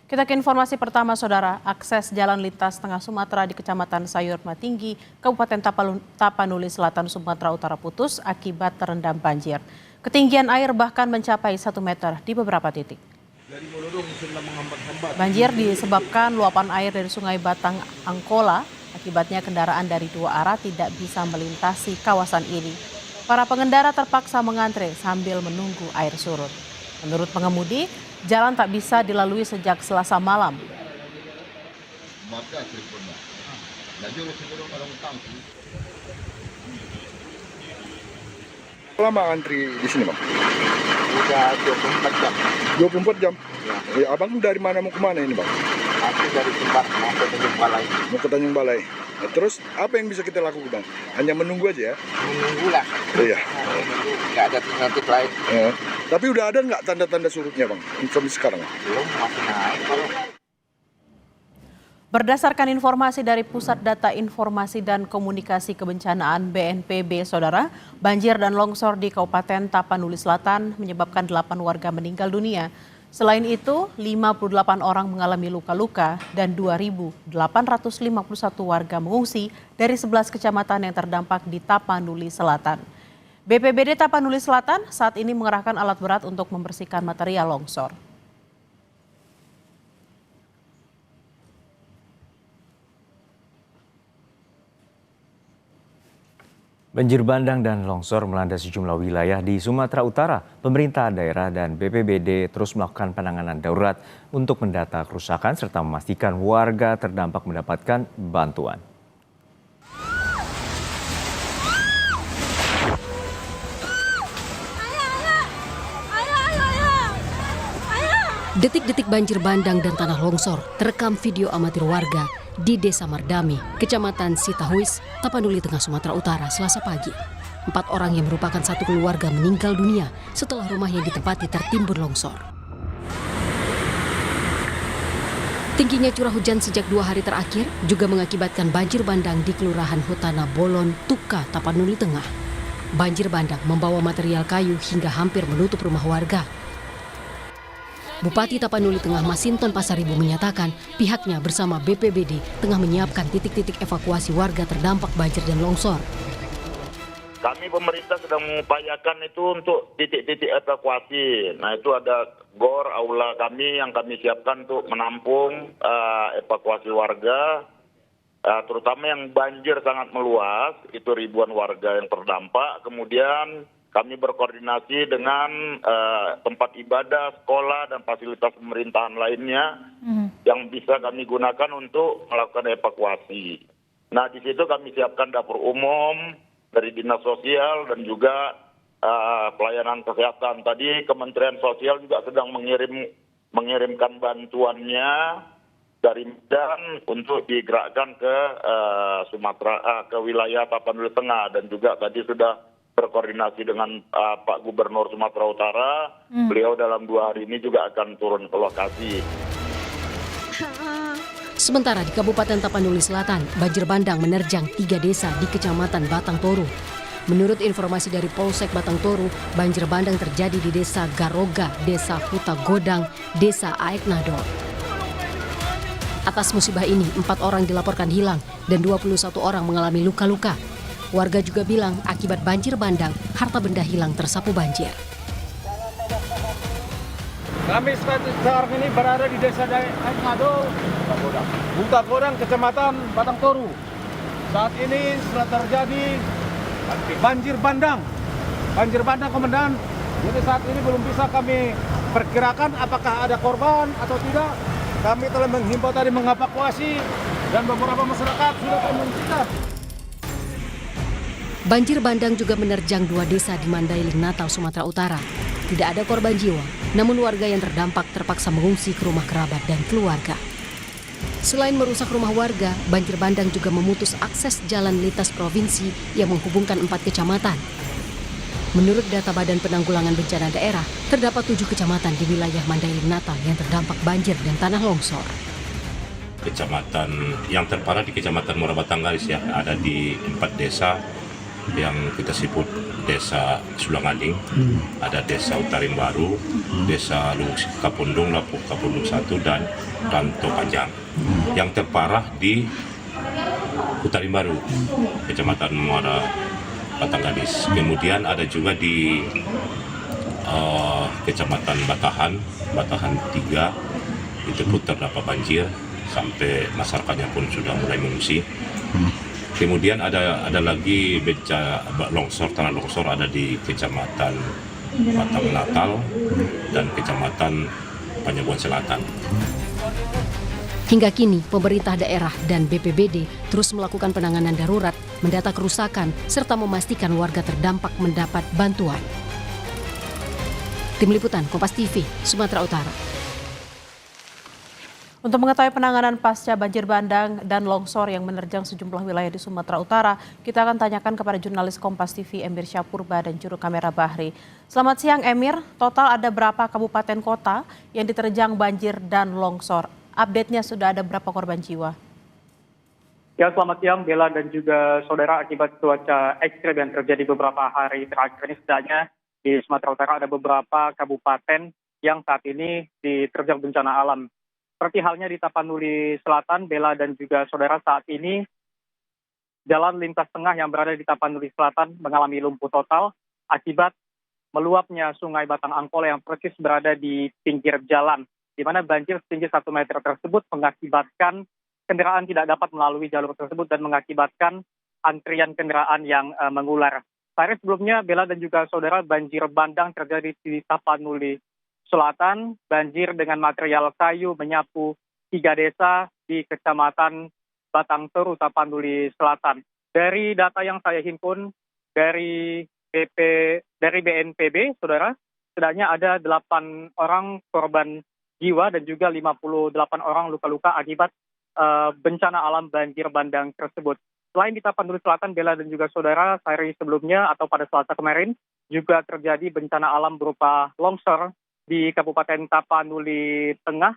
Kita ke informasi pertama, Saudara. Akses jalan lintas tengah Sumatera di Kecamatan Sayur Matinggi, Kabupaten Tapanuli Selatan, Sumatera Utara putus akibat terendam banjir. Ketinggian air bahkan mencapai 1 meter di beberapa titik. Banjir disebabkan luapan air dari Sungai Batang Angkola. Akibatnya kendaraan dari 2 arah tidak bisa melintasi kawasan ini. Para pengendara terpaksa mengantre sambil menunggu air surut. Menurut pengemudi, jalan tak bisa dilalui sejak Selasa malam. Lama antri di sini, Bang? Udah 24 jam. 24 jam? Ya. Ya, Abang dari mana mau kemana ini, Bang? Aku dari Sumbar mau ke Tanjung Balai. Mau ke Tanjung Balai. Nah, terus apa yang bisa kita lakukan, Bang? Hanya menunggu aja ya? Menunggu lah. Iya. Menunggu, nggak ada alternatif lain. Ya. Tapi udah ada nggak tanda-tanda surutnya, Bang? Sampai sekarang? Belum, masih naik. Kalau Berdasarkan informasi dari Pusat Data Informasi dan Komunikasi Kebencanaan BNPB, Saudara, banjir dan longsor di Kabupaten Tapanuli Selatan menyebabkan 8 warga meninggal dunia. Selain itu, 58 orang mengalami luka-luka dan 2.851 warga mengungsi dari 11 kecamatan yang terdampak di Tapanuli Selatan. BPBD Tapanuli Selatan saat ini mengerahkan alat berat untuk membersihkan material longsor. Banjir bandang dan longsor melanda sejumlah wilayah di Sumatera Utara. Pemerintah daerah dan BPBD terus melakukan penanganan darurat untuk mendata kerusakan serta memastikan warga terdampak mendapatkan bantuan. Detik-detik banjir bandang dan tanah longsor terekam video amatir warga di Desa Mardami, Kecamatan Sitahuis, Tapanuli Tengah, Sumatera Utara, Selasa pagi. 4 orang yang merupakan satu keluarga meninggal dunia setelah rumah yang ditempati tertimbun longsor. Tingginya curah hujan sejak 2 hari terakhir juga mengakibatkan banjir bandang di Kelurahan Hutana Bolon, Tuka, Tapanuli Tengah. Banjir bandang membawa material kayu hingga hampir menutup rumah warga. Bupati Tapanuli Tengah Masinton Pasaribu menyatakan pihaknya bersama BPBD tengah menyiapkan titik-titik evakuasi warga terdampak banjir dan longsor. Kami pemerintah sedang mengupayakan itu untuk titik-titik evakuasi. Nah, itu ada GOR, aula kami yang kami siapkan untuk menampung evakuasi warga, terutama yang banjir sangat meluas, itu ribuan warga yang terdampak. Kemudian kami berkoordinasi dengan tempat ibadah, sekolah, dan fasilitas pemerintahan lainnya yang bisa kami gunakan untuk melakukan evakuasi. Nah, di situ kami siapkan dapur umum dari Dinas Sosial dan juga pelayanan kesehatan. Tadi Kementerian Sosial juga sedang mengirimkan bantuannya dari Medan untuk digerakkan ke Sumatera, ke wilayah Tapanuli Tengah, dan juga tadi sudah berkoordinasi dengan Pak Gubernur Sumatera Utara. Beliau dalam 2 hari ini juga akan turun ke lokasi. Sementara di Kabupaten Tapanuli Selatan, banjir bandang menerjang 3 desa di Kecamatan Batang Toru. Menurut informasi dari Polsek Batang Toru, banjir bandang terjadi di Desa Garoga, Desa Huta Godang, Desa Aek Nador. Atas musibah ini, 4 orang dilaporkan hilang dan 21 orang mengalami luka-luka. Warga juga bilang akibat banjir bandang, harta benda hilang tersapu banjir. Kami sekarang ini berada di Desa Aek Nador, Huta Godang, Kecamatan Batang Toru. Saat ini sudah terjadi banjir bandang. Banjir bandang, Komandan. Jadi saat ini belum bisa kami perkirakan apakah ada korban atau tidak. Kami telah menghimbau tadi mengevakuasi dan beberapa masyarakat sudah mengungsikan. Banjir bandang juga menerjang 2 desa di Mandailing, Natal, Sumatera Utara. Tidak ada korban jiwa, namun warga yang terdampak terpaksa mengungsi ke rumah kerabat dan keluarga. Selain merusak rumah warga, banjir bandang juga memutus akses jalan lintas provinsi yang menghubungkan 4 kecamatan. Menurut data Badan Penanggulangan Bencana Daerah, terdapat 7 kecamatan di wilayah Mandailing, Natal yang terdampak banjir dan tanah longsor. Kecamatan yang terparah di Kecamatan Muara Batang Garis ya, ada di 4 desa yang kita sebut Desa Sulangading, ada Desa Utarin Baru, Desa Kapundung, Lapuk Kapundung 1, dan Ranto Panjang. Yang terparah di Utarin Baru, Kecamatan Muara Batangadis. Kemudian ada juga di Kecamatan Batahan 3, itu pun terdapat banjir sampai masyarakatnya pun sudah mulai mengungsi. Kemudian ada lagi tanah longsor ada di Kecamatan Batang Natal dan Kecamatan Panyabuan Selatan. Hingga kini, pemerintah daerah dan BPBD terus melakukan penanganan darurat, mendata kerusakan, serta memastikan warga terdampak mendapat bantuan. Tim Liputan Kompas TV, Sumatera Utara. Untuk mengetahui penanganan pasca banjir bandang dan longsor yang menerjang sejumlah wilayah di Sumatera Utara, kita akan tanyakan kepada jurnalis Kompas TV Emir Syahpurba dan juru kamera Bahri. Selamat siang Emir, total ada berapa kabupaten kota yang diterjang banjir dan longsor? Update-nya sudah ada berapa korban jiwa? Ya, selamat siang Bella dan juga saudara. Akibat cuaca ekstrim yang terjadi beberapa hari terakhir ini, setidaknya di Sumatera Utara ada beberapa kabupaten yang saat ini diterjang bencana alam. Seperti halnya di Tapanuli Selatan, Bella dan juga saudara, saat ini jalan lintas tengah yang berada di Tapanuli Selatan mengalami lumpuh total akibat meluapnya Sungai Batang Angkole yang persis berada di pinggir jalan, di mana banjir setinggi 1 meter tersebut mengakibatkan kendaraan tidak dapat melalui jalur tersebut dan mengakibatkan antrian kendaraan yang mengular. Sehari sebelumnya, Bella dan juga saudara, banjir bandang terjadi di Tapanuli Selatan. Banjir dengan material kayu menyapu 3 desa di Kecamatan Batang Toru, Tapanuli Selatan. Dari data yang saya himpun dari BNPB, saudara, setidaknya ada 8 orang korban jiwa dan juga 58 orang luka-luka akibat bencana alam banjir bandang tersebut. Selain di Tapanuli Selatan, Bella dan juga saudara, sehari sebelumnya atau pada Selasa kemarin juga terjadi bencana alam berupa longsor di Kabupaten Tapanuli Tengah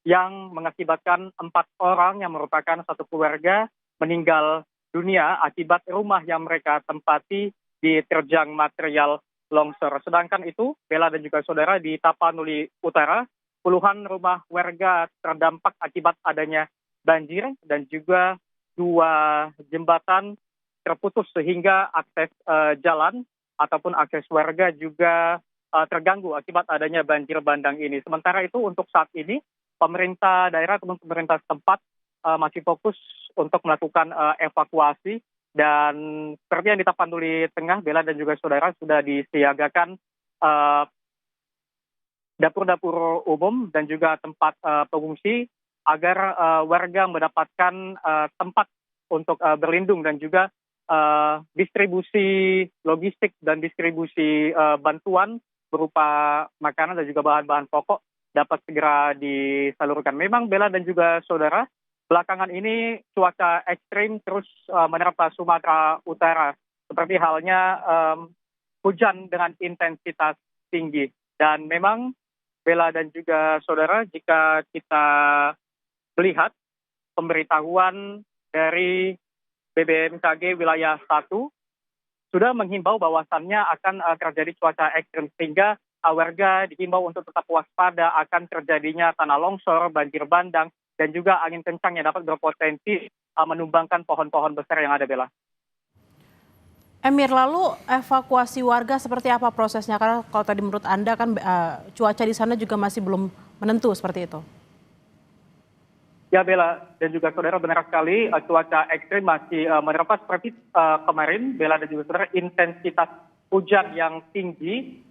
yang mengakibatkan 4 orang yang merupakan satu keluarga meninggal dunia akibat rumah yang mereka tempati diterjang material longsor. Sedangkan itu, Bella dan juga saudara, di Tapanuli Utara, puluhan rumah warga terdampak akibat adanya banjir dan juga 2 jembatan terputus sehingga akses jalan ataupun akses warga juga terganggu akibat adanya banjir bandang ini. Sementara itu untuk saat ini pemerintah daerah ataupun pemerintah setempat masih fokus untuk melakukan evakuasi, dan seperti yang di Tapanuli Tengah, Bella dan juga saudara, sudah disiagakan dapur-dapur umum dan juga tempat pengungsi agar warga mendapatkan tempat untuk berlindung dan juga distribusi logistik dan distribusi bantuan berupa makanan dan juga bahan-bahan pokok dapat segera disalurkan. Memang Bella dan juga saudara, belakangan ini cuaca ekstrim terus menerpa Sumatera Utara. Seperti halnya hujan dengan intensitas tinggi. Dan memang Bella dan juga saudara, jika kita melihat pemberitahuan dari BBMKG wilayah 1 sudah menghimbau bahwasannya akan terjadi cuaca ekstrim, sehingga warga dihimbau untuk tetap waspada akan terjadinya tanah longsor, banjir bandang, dan juga angin kencang yang dapat berpotensi menumbangkan pohon-pohon besar yang ada, Bella. Emir, lalu evakuasi warga seperti apa prosesnya? Karena kalau tadi menurut Anda kan cuaca di sana juga masih belum menentu seperti itu. Ya Bella dan juga saudara, benar sekali cuaca ekstrim masih menerpa seperti kemarin. Bella dan juga saudara, intensitas hujan yang tinggi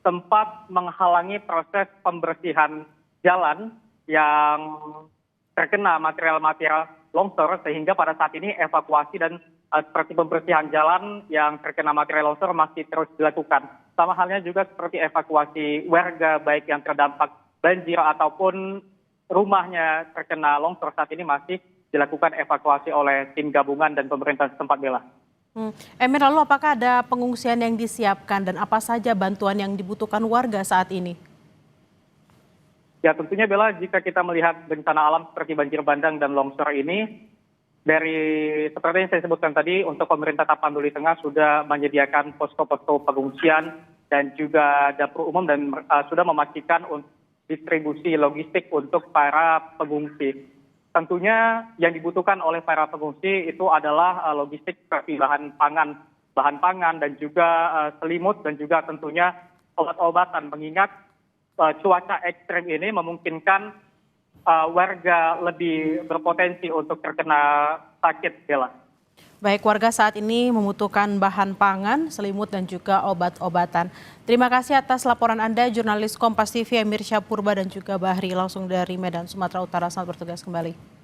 sempat menghalangi proses pembersihan jalan yang terkena material-material longsor, sehingga pada saat ini evakuasi dan seperti pembersihan jalan yang terkena material longsor masih terus dilakukan. Sama halnya juga seperti evakuasi warga baik yang terdampak banjir ataupun rumahnya terkena longsor, saat ini masih dilakukan evakuasi oleh tim gabungan dan pemerintah setempat, Bella. Emir, lalu apakah ada pengungsian yang disiapkan dan apa saja bantuan yang dibutuhkan warga saat ini? Ya tentunya Bella, jika kita melihat bencana alam seperti banjir bandang dan longsor ini, seperti yang saya sebutkan tadi, untuk pemerintah Tapanuli Tengah sudah menyediakan posko-posko pengungsian dan juga dapur umum dan sudah memastikan distribusi logistik untuk para pengungsi. Tentunya yang dibutuhkan oleh para pengungsi itu adalah logistik seperti bahan pangan dan juga selimut dan juga tentunya obat-obatan, mengingat cuaca ekstrem ini memungkinkan warga lebih berpotensi untuk terkena sakit, Bella. Baik, warga saat ini membutuhkan bahan pangan, selimut dan juga obat-obatan. Terima kasih atas laporan Anda, jurnalis Kompas TV Emir Syahpurba dan juga Bahri langsung dari Medan, Sumatera Utara. Selamat bertugas kembali.